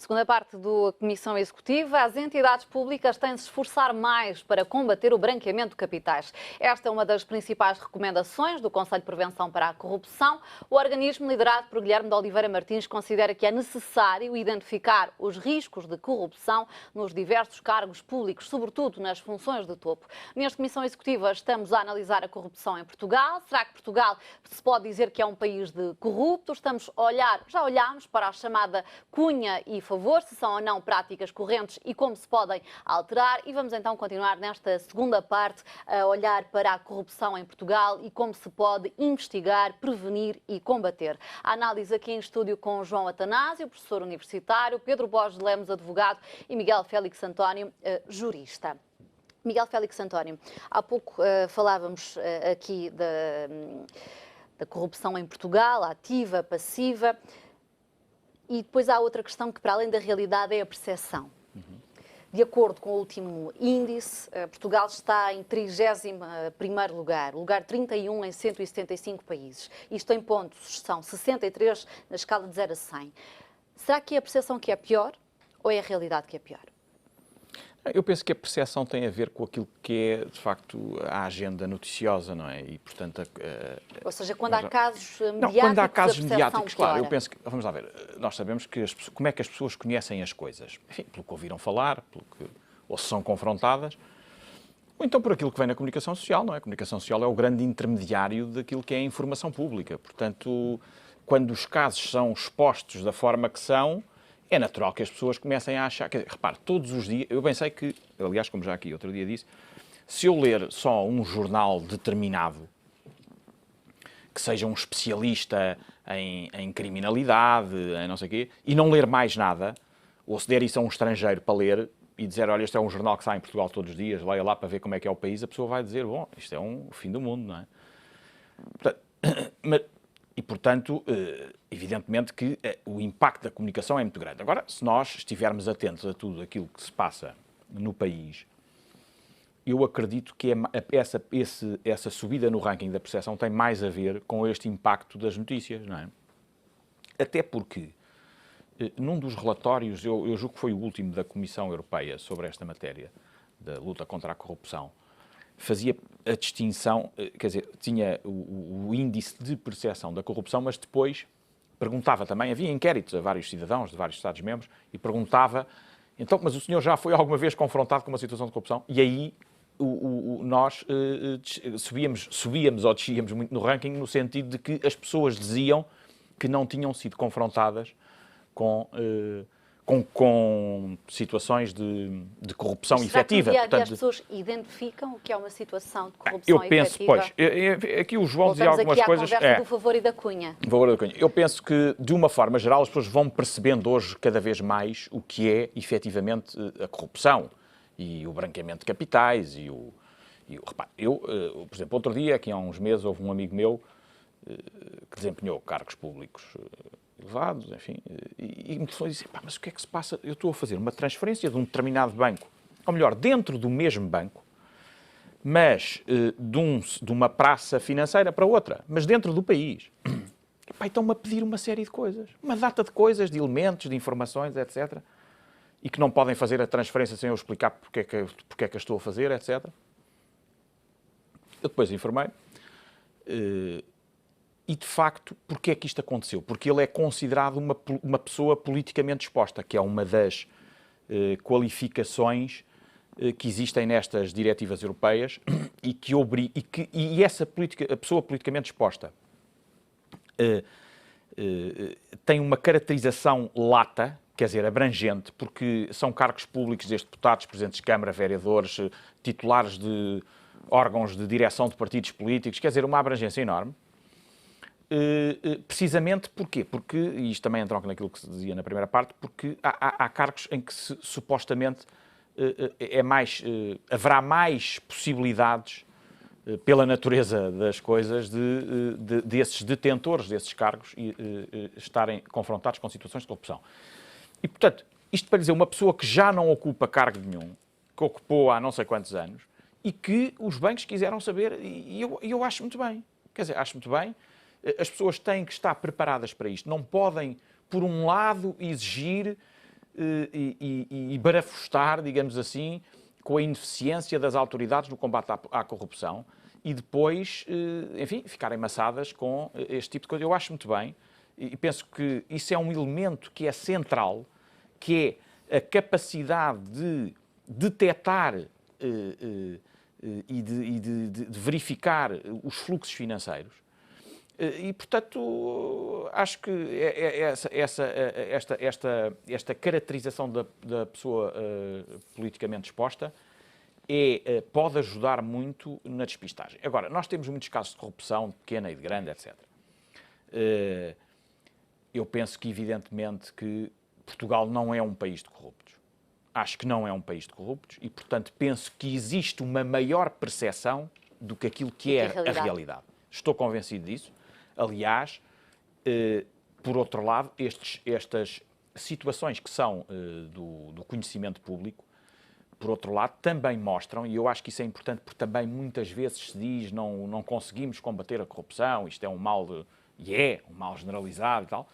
Segunda parte da Comissão Executiva, as entidades públicas têm de se esforçar mais para combater o branqueamento de capitais. Esta é uma das principais recomendações do Conselho de Prevenção para a Corrupção. O organismo, liderado por Guilherme de Oliveira Martins, considera que é necessário identificar os riscos de corrupção nos diversos cargos públicos, sobretudo nas funções de topo. Nesta Comissão Executiva estamos a analisar a corrupção em Portugal. Será que Portugal se pode dizer que é um país de corruptos? Já olhámos para a chamada cunha e favor, se são ou não práticas correntes e como se podem alterar. E vamos então continuar nesta segunda parte a olhar para a corrupção em Portugal e como se pode investigar, prevenir e combater. A análise aqui em estúdio com João Atanásio, professor universitário, Pedro Borges de Lemos, advogado, e Miguel Félix António, jurista. Miguel Félix António, há pouco falávamos aqui da corrupção em Portugal, ativa, passiva. E depois há outra questão que, para além da realidade, é a percepção. De acordo com o último índice, Portugal está em 31º lugar, lugar 31 em 175 países. Isto em pontos, são 63 na escala de 0 a 100. Será que é a percepção que é pior ou é a realidade que é pior? Eu penso que a percepção tem a ver com aquilo que é, de facto, a agenda noticiosa, não é? E, portanto... Ou seja, quando há casos mediáticos, quando há casos mediáticos, claro, piora. eu penso que... Vamos lá ver, nós sabemos que como é que as pessoas conhecem as coisas. Enfim, pelo que ouviram falar, ou se são confrontadas, ou então por aquilo que vem na comunicação social, não é? A comunicação social é o grande intermediário daquilo que é a informação pública. Portanto, quando os casos são expostos da forma que são, é natural que as pessoas comecem a achar... Quer dizer, repare, todos os dias... Eu bem sei que, aliás, como já aqui outro dia disse, se eu ler só um jornal determinado, que seja um especialista em criminalidade, em não sei o quê, e não ler mais nada, ou se der isso a um estrangeiro para ler e dizer, olha, este é um jornal que sai em Portugal todos os dias, leia lá para ver como é que é o país, a pessoa vai dizer, bom, isto é o fim do mundo, não é? Portanto, evidentemente que o impacto da comunicação é muito grande. Agora, se nós estivermos atentos a tudo aquilo que se passa no país, eu acredito que essa subida no ranking da percepção tem mais a ver com este impacto das notícias, não é? Até porque, num dos relatórios, eu julgo que foi o último da Comissão Europeia sobre esta matéria, da luta contra a corrupção, fazia a distinção, quer dizer, tinha o índice de percepção da corrupção, mas depois perguntava também, havia inquéritos a vários cidadãos de vários Estados-membros e perguntava, então, mas o senhor já foi alguma vez confrontado com uma situação de corrupção? E aí nós subíamos ou descíamos muito no ranking no sentido de que as pessoas diziam que não tinham sido confrontadas com situações de corrupção efetiva. Portanto, as pessoas identificam o que é uma situação de corrupção eu penso, efetiva? Pois, aqui o João dizia algumas coisas... Voltamos aqui à conversa do favor e da cunha. Eu penso que, de uma forma geral, as pessoas vão percebendo hoje cada vez mais o que é, efetivamente, a corrupção e o branqueamento de capitais repare, por exemplo, outro dia, aqui há uns meses, houve um amigo meu que desempenhou cargos públicos elevados, enfim, e me falou e disse, mas o que é que se passa? Eu estou a fazer uma transferência de um determinado banco, ou melhor, dentro do mesmo banco, mas de uma praça financeira para outra, mas dentro do país. E estão-me a pedir uma série de coisas, uma data de coisas, de elementos, de informações, etc., e que não podem fazer a transferência sem eu explicar porque é que a estou a fazer, etc. Eu depois informei. E, de facto, porquê é que isto aconteceu? Porque ele é considerado uma pessoa politicamente exposta, que é uma das qualificações que existem nestas diretivas europeias e a pessoa politicamente exposta tem uma caracterização lata, quer dizer, abrangente, porque são cargos públicos, desde deputados, presidentes de Câmara, vereadores, titulares de órgãos de direção de partidos políticos, quer dizer, uma abrangência enorme. Precisamente porquê? Porque, e isto também entra naquilo que se dizia na primeira parte, porque há cargos em que supostamente haverá mais possibilidades, pela natureza das coisas, desses detentores desses cargos estarem confrontados com situações de corrupção. E, portanto, isto para dizer, uma pessoa que já não ocupa cargo nenhum, que ocupou há não sei quantos anos, e que os bancos quiseram saber, e eu acho muito bem. Quer dizer, acho muito bem. As pessoas têm que estar preparadas para isto. Não podem, por um lado, exigir e barafustar, digamos assim, com a ineficiência das autoridades no combate à corrupção e depois, enfim, ficarem maçadas com este tipo de coisa. Eu acho muito bem e penso que isso é um elemento que é central, que é a capacidade de detectar e de verificar os fluxos financeiros. E, portanto, acho que esta caracterização da pessoa politicamente exposta pode ajudar muito na despistagem. Agora, nós temos muitos casos de corrupção, de pequena e de grande, etc. Eu penso que, evidentemente, que Portugal não é um país de corruptos. Acho que não é um país de corruptos e, portanto, penso que existe uma maior percepção do que aquilo que é a realidade. Estou convencido disso. Aliás, por outro lado, estas situações que são do conhecimento público, por outro lado, também mostram, e eu acho que isso é importante porque também muitas vezes se diz não conseguimos combater a corrupção, isto é um mal, e é um mal generalizado e tal,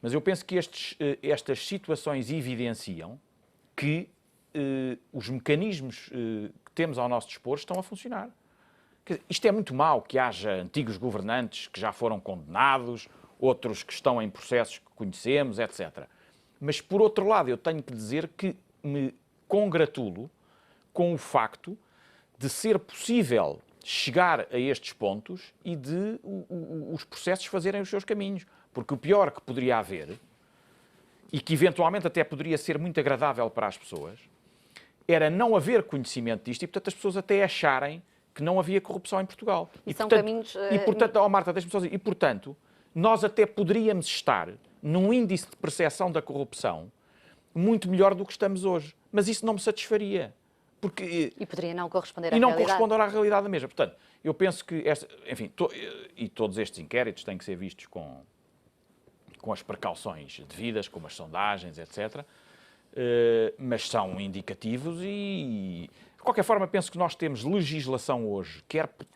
mas eu penso que estas situações evidenciam que os mecanismos que temos ao nosso dispor estão a funcionar. Isto é muito mau que haja antigos governantes que já foram condenados, outros que estão em processos que conhecemos, etc. Mas, por outro lado, eu tenho que dizer que me congratulo com o facto de ser possível chegar a estes pontos e de os processos fazerem os seus caminhos. Porque o pior que poderia haver, e que eventualmente até poderia ser muito agradável para as pessoas, era não haver conhecimento disto e, portanto, as pessoas até acharem que não havia corrupção em Portugal. E são caminhos... E, portanto, Marta, deixa-me só dizer, e, portanto, nós até poderíamos estar num índice de percepção da corrupção muito melhor do que estamos hoje. Mas isso não me satisfaria. Porque, e poderia não corresponder à realidade. E não corresponder à realidade mesmo. Portanto, eu penso que, enfim, e todos estes inquéritos têm que ser vistos com as precauções devidas, como as sondagens, etc., mas são indicativos e, de qualquer forma, penso que nós temos legislação hoje,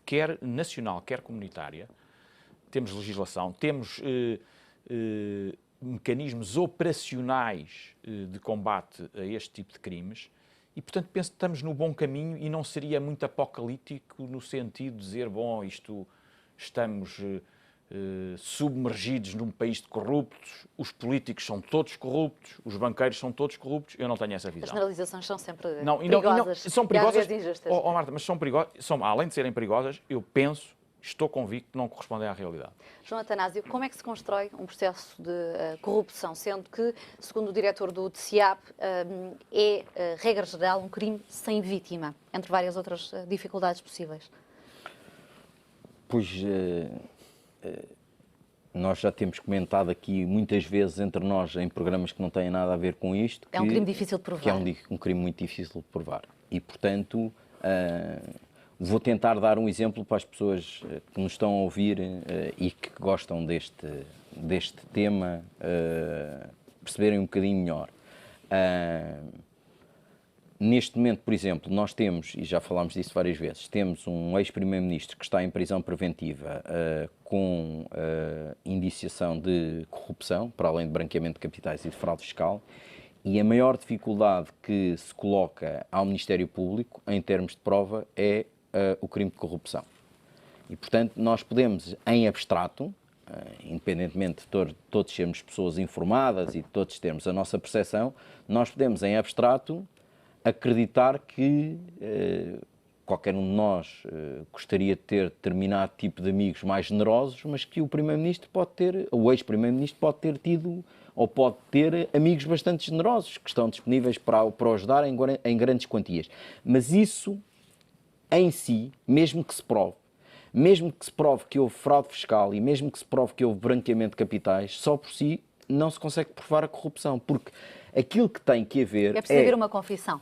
quer nacional, quer comunitária, temos legislação, temos mecanismos operacionais de combate a este tipo de crimes e, portanto, penso que estamos no bom caminho e não seria muito apocalíptico no sentido de dizer, bom, estamos submergidos num país de corruptos, os políticos são todos corruptos, os banqueiros são todos corruptos. Eu não tenho essa visão. As generalizações são sempre perigosas. São perigosas. E às vezes injustas. Marta, mas são perigosas, além de serem perigosas, eu penso, estou convicto que não correspondem à realidade. João Atanásio, como é que se constrói um processo de corrupção, sendo que, segundo o diretor do TCIAP, regra geral, um crime sem vítima, entre várias outras dificuldades possíveis? Pois... nós já temos comentado aqui muitas vezes entre nós em programas que não têm nada a ver com isto. É um crime difícil de provar. Que é um crime muito difícil de provar. E, portanto, vou tentar dar um exemplo para as pessoas que nos estão a ouvir e que gostam deste tema perceberem um bocadinho melhor. Neste momento, por exemplo, nós temos, e já falámos disso várias vezes, temos um ex-primeiro-ministro que está em prisão preventiva com indiciação de corrupção, para além de branqueamento de capitais e de fraude fiscal, e a maior dificuldade que se coloca ao Ministério Público, em termos de prova, é o crime de corrupção. E, portanto, nós podemos, em abstrato, independentemente de todos sermos pessoas informadas e de todos termos a nossa percepção, nós podemos, em abstrato, acreditar que qualquer um de nós gostaria de ter determinado tipo de amigos mais generosos, mas que o Primeiro-Ministro pode ter, o ex-Primeiro-Ministro pode ter tido, ou pode ter amigos bastante generosos, que estão disponíveis para o ajudar em grandes quantias. Mas isso, em si, mesmo que se prove que houve fraude fiscal e mesmo que se prove que houve branqueamento de capitais, só por si não se consegue provar a corrupção, porque aquilo que tem que haver é preciso haver uma confissão.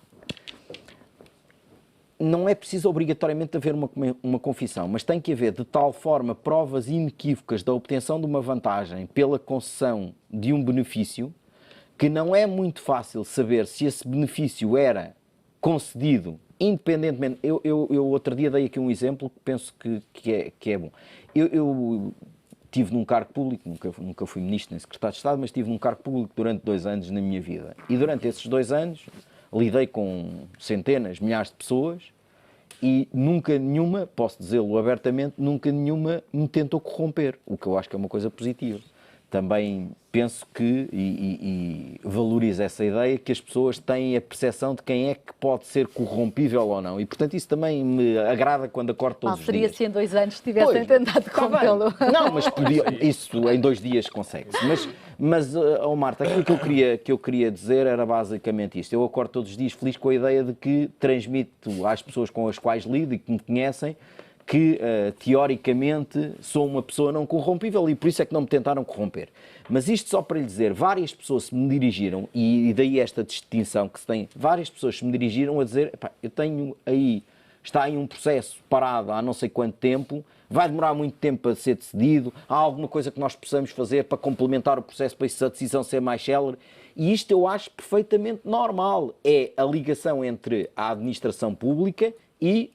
Não é preciso obrigatoriamente haver uma confissão, mas tem que haver de tal forma provas inequívocas da obtenção de uma vantagem pela concessão de um benefício que não é muito fácil saber se esse benefício era concedido independentemente. Eu outro dia dei aqui um exemplo que penso que é bom. Eu tive num cargo público, nunca fui ministro nem secretário de Estado, mas estive num cargo público durante 2 anos na minha vida. E durante esses 2 anos lidei com centenas, milhares de pessoas e nunca nenhuma, posso dizê-lo abertamente, nunca nenhuma me tentou corromper, o que eu acho que é uma coisa positiva. Também penso que, e valorizo essa ideia, que as pessoas têm a percepção de quem é que pode ser corrompível ou não. E, portanto, isso também me agrada quando acordo todos os dias. Seria se em 2 anos tivessem tentado corrompê-lo. Não, mas isso em 2 dias consegue-se. Mas Marta, aquilo que eu queria dizer era basicamente isto. Eu acordo todos os dias feliz com a ideia de que transmito às pessoas com as quais lido e que me conhecem que, teoricamente, sou uma pessoa não corrompível e por isso é que não me tentaram corromper. Mas isto só para lhe dizer, várias pessoas se me dirigiram, e daí esta distinção que se tem, várias pessoas se me dirigiram a dizer, eu tenho aí, está aí um processo parado há não sei quanto tempo, vai demorar muito tempo a ser decidido, há alguma coisa que nós possamos fazer para complementar o processo para essa decisão ser mais célere, e isto eu acho perfeitamente normal. É a ligação entre a administração pública e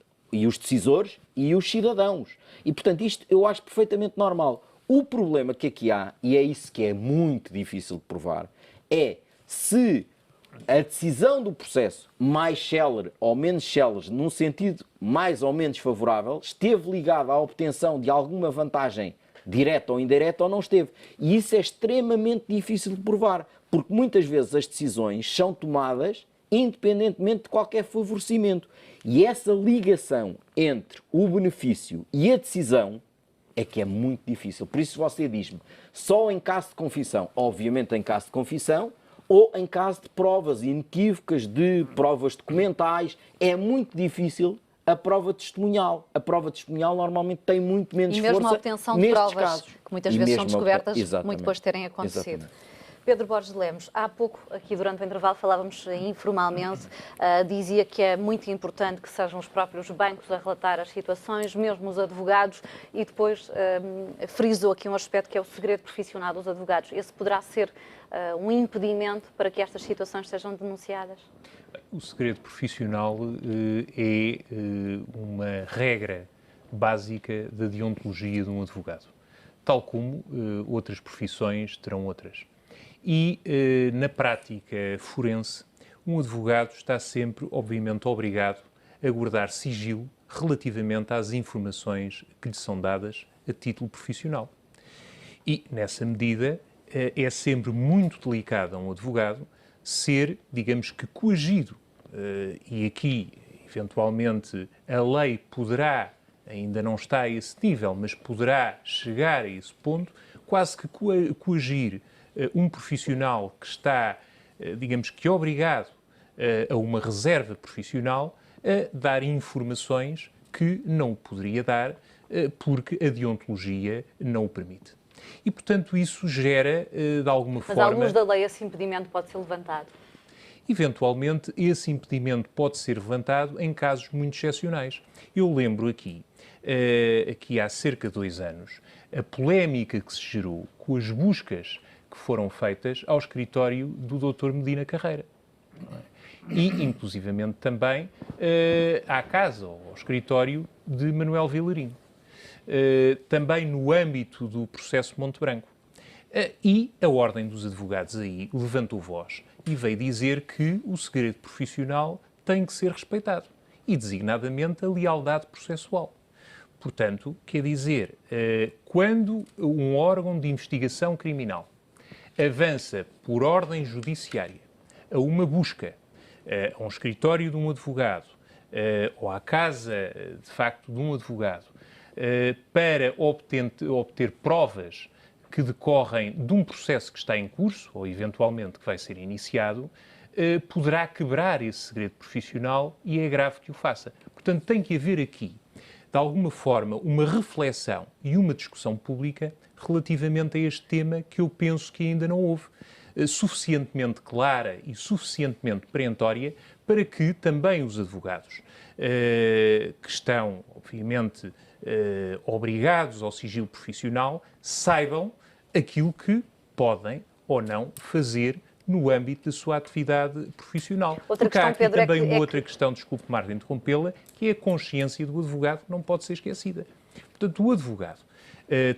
os decisores e os cidadãos. E, portanto, isto eu acho perfeitamente normal. O problema que aqui há, e é isso que é muito difícil de provar, é se a decisão do processo, mais célere ou menos célere, num sentido mais ou menos favorável, esteve ligada à obtenção de alguma vantagem direta ou indireta ou não esteve. E isso é extremamente difícil de provar, porque muitas vezes as decisões são tomadas independentemente de qualquer favorecimento. E essa ligação entre o benefício e a decisão é que é muito difícil. Por isso você diz-me, só em caso de confissão, obviamente em caso de confissão, ou em caso de provas inequívocas, de provas documentais, é muito difícil a prova testemunhal. A prova testemunhal normalmente tem muito menos força. E mesmo a obtenção de provas, casos, que muitas vezes são descobertas exatamente, muito depois de terem acontecido. Exatamente. Pedro Borges Lemos, há pouco, aqui durante o intervalo, falávamos informalmente, dizia que é muito importante que sejam os próprios bancos a relatar as situações, mesmo os advogados, e depois frisou aqui um aspecto que é o segredo profissional dos advogados. Esse poderá ser um impedimento para que estas situações sejam denunciadas? O segredo profissional é uma regra básica da deontologia de um advogado, tal como outras profissões terão outras. E, na prática forense, um advogado está sempre, obviamente, obrigado a guardar sigilo relativamente às informações que lhe são dadas a título profissional. E, nessa medida, é sempre muito delicado a um advogado ser, digamos que, coagido. E aqui, eventualmente, a lei poderá, ainda não está a esse nível, mas poderá chegar a esse ponto, quase que coagir um profissional que está, digamos que, obrigado a uma reserva profissional a dar informações que não o poderia dar porque a deontologia não o permite. E, portanto, isso gera, de alguma forma... Mas à luz da lei esse impedimento pode ser levantado? Eventualmente, esse impedimento pode ser levantado em casos muito excepcionais. Eu lembro aqui há cerca de 2 anos, a polémica que se gerou com as buscas que foram feitas ao escritório do Dr. Medina Carreira. E, inclusivamente, também à casa, ou ao escritório de Manuel Vilarinho. Também no âmbito do processo Monte Branco. E a Ordem dos Advogados aí levantou voz e veio dizer que o segredo profissional tem que ser respeitado. E, designadamente, a lealdade processual. Portanto, quer dizer, quando um órgão de investigação criminal avança por ordem judiciária a uma busca, a um escritório de um advogado ou à casa, de facto, de um advogado, para obter provas que decorrem de um processo que está em curso ou, eventualmente, que vai ser iniciado, poderá quebrar esse segredo profissional e é grave que o faça. Portanto, tem que haver aqui, de alguma forma, uma reflexão e uma discussão pública relativamente a este tema que eu penso que ainda não houve, suficientemente clara e suficientemente perentória para que também os advogados que estão, obviamente, obrigados ao sigilo profissional saibam aquilo que podem ou não fazer no âmbito da sua atividade profissional. Porque há aqui também uma outra questão, desculpe, Marta, interrompê-la, que é a consciência do advogado que não pode ser esquecida. Portanto, o advogado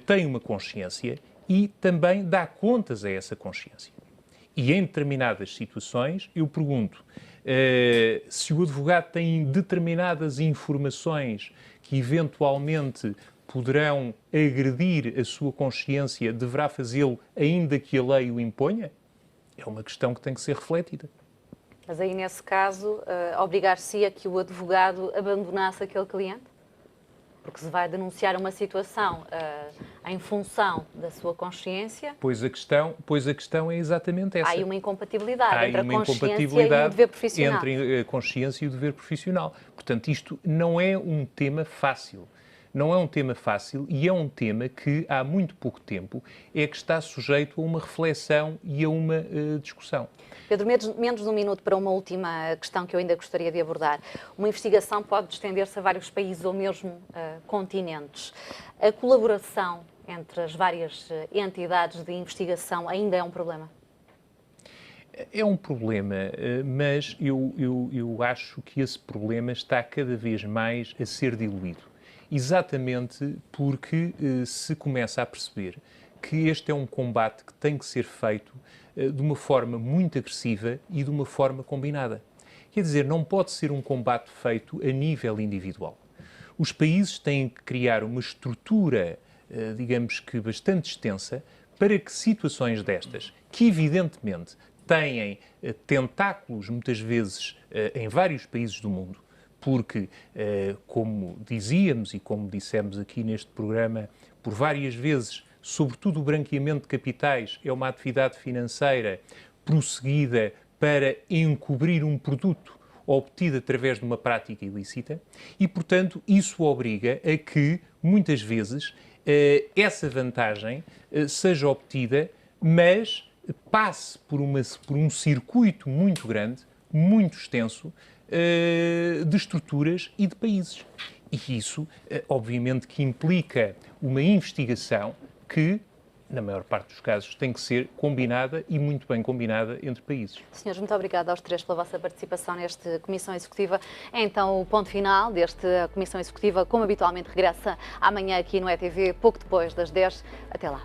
tem uma consciência e também dá contas a essa consciência. E em determinadas situações, eu pergunto, se o advogado tem determinadas informações que eventualmente poderão agredir a sua consciência, deverá fazê-lo ainda que a lei o imponha? É uma questão que tem que ser refletida. Mas aí, nesse caso, obrigar-se a que o advogado abandonasse aquele cliente? Porque se vai denunciar uma situação em função da sua consciência... Pois a questão é exatamente essa. Há aí uma incompatibilidade Há entre a uma consciência incompatibilidade e o dever profissional. entre a consciência e o dever profissional. Portanto, isto não é um tema fácil. Não é um tema fácil e é um tema que, há muito pouco tempo, é que está sujeito a uma reflexão e a uma discussão. Pedro, menos de um minuto para uma última questão que eu ainda gostaria de abordar. Uma investigação pode estender-se a vários países ou mesmo continentes. A colaboração entre as várias entidades de investigação ainda é um problema? É um problema, mas eu acho que esse problema está cada vez mais a ser diluído. Exatamente porque se começa a perceber que este é um combate que tem que ser feito de uma forma muito agressiva e de uma forma combinada. Quer dizer, não pode ser um combate feito a nível individual. Os países têm que criar uma estrutura, digamos que bastante extensa, para que situações destas, que evidentemente têm tentáculos muitas vezes em vários países do mundo, porque, como dizíamos e como dissemos aqui neste programa por várias vezes, sobretudo o branqueamento de capitais é uma atividade financeira prosseguida para encobrir um produto obtido através de uma prática ilícita e, portanto, isso obriga a que, muitas vezes, essa vantagem seja obtida, mas passe por um circuito muito grande, muito extenso, de estruturas e de países. E isso, obviamente, que implica uma investigação que, na maior parte dos casos, tem que ser combinada e muito bem combinada entre países. Senhores, muito obrigada aos três pela vossa participação nesta Comissão Executiva. É então o ponto final desta Comissão Executiva, como habitualmente regressa amanhã aqui no ETV, pouco depois das 10. Até lá.